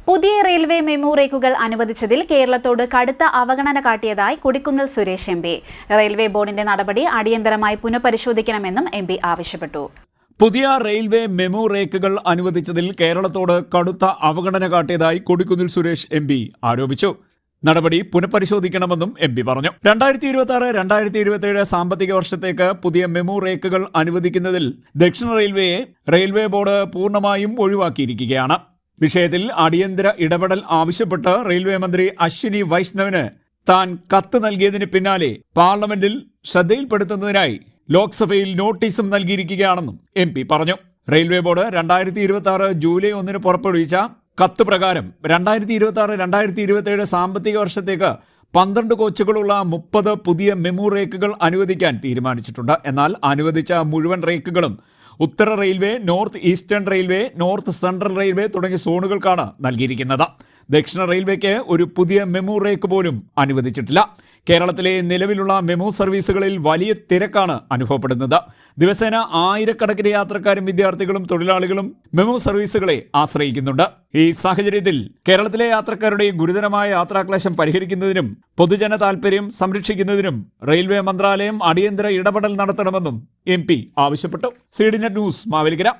പുതിയ railway MEMU റേക്കുകൾ അനുവദിച്ചതിൽ കേരളത്തോട് കടുത്ത അവഗണന കാട്ടിയതായി Kodikunnil Suresh MP. Railway ബോർഡിന്റെ നടപടി അടിയന്തരമായി പുനഃപരിശോധിക്കണമെന്നും എം പി ആവശ്യപ്പെട്ടു. പുതിയ റെയിൽവേ മെമു റേക്കുകൾ അനുവദിച്ചതിൽ കേരളത്തോട് കടുത്ത അവഗണന കാട്ടിയതായി കൊടിക്കുന്നിൽ സുരേഷ് എം പി ആരോപിച്ചു. നടപടി പുനഃപരിശോധിക്കണമെന്നും എം പി പറഞ്ഞു. 2026-2027 സാമ്പത്തിക വർഷത്തേക്ക് പുതിയ മെമു റേക്കുകൾ അനുവദിക്കുന്നതിൽ ദക്ഷിണ റെയിൽവേയെ റെയിൽവേ ബോർഡ് പൂർണ്ണമായും ഒഴിവാക്കിയിരിക്കുകയാണ്. വിഷയത്തിൽ അടിയന്തര ഇടപെടൽ ആവശ്യപ്പെട്ട് റെയിൽവേ മന്ത്രി അശ്വിനി വൈഷ്ണവിന് താൻ കത്ത് നൽകിയതിന് പിന്നാലെ പാർലമെന്റിൽ ശ്രദ്ധയിൽപ്പെടുത്തുന്നതിനായി ലോക്സഭയിൽ നോട്ടീസും നൽകിയിരിക്കുകയാണെന്നും എം പി പറഞ്ഞു. റെയിൽവേ ബോർഡ് 2026 ജൂലൈ 1 പുറപ്പെടുവിച്ച കത്ത് പ്രകാരം 2026-2027 സാമ്പത്തിക വർഷത്തേക്ക് 12 കോച്ചുകളുള്ള 30 പുതിയ മെമു റേക്കുകൾ അനുവദിക്കാൻ തീരുമാനിച്ചിട്ടുണ്ട്. എന്നാൽ അനുവദിച്ച മുഴുവൻ റേക്കുകളും ഉത്തര railway, north eastern railway, north central railway തുടങ്ങിയ സോണുകൾക്കാണ് നൽകിയിരിക്കുന്നത്. ദക്ഷിണ റെയിൽവേക്ക് ഒരു പുതിയ മെമു റേക്ക് പോലും അനുവദിച്ചിട്ടില്ല. കേരളത്തിലെ നിലവിലുള്ള മെമു സർവീസുകളിൽ വലിയ തിരക്കാണ് അനുഭവപ്പെടുന്നത്. ദിവസേന ആയിരക്കണക്കിന് യാത്രക്കാരും വിദ്യാർത്ഥികളും തൊഴിലാളികളും മെമു സർവീസുകളെ ആശ്രയിക്കുന്നുണ്ട്. ഈ സാഹചര്യത്തിൽ കേരളത്തിലെ യാത്രക്കാരുടെ ഗുരുതരമായ യാത്രാക്ലേശം പരിഹരിക്കുന്നതിനും പൊതുജന താൽപര്യം സംരക്ഷിക്കുന്നതിനും റെയിൽവേ മന്ത്രാലയം അടിയന്തര ഇടപെടൽ നടത്തണമെന്നും എം പി ആവശ്യപ്പെട്ടു. CDNet news, Mavelikkara.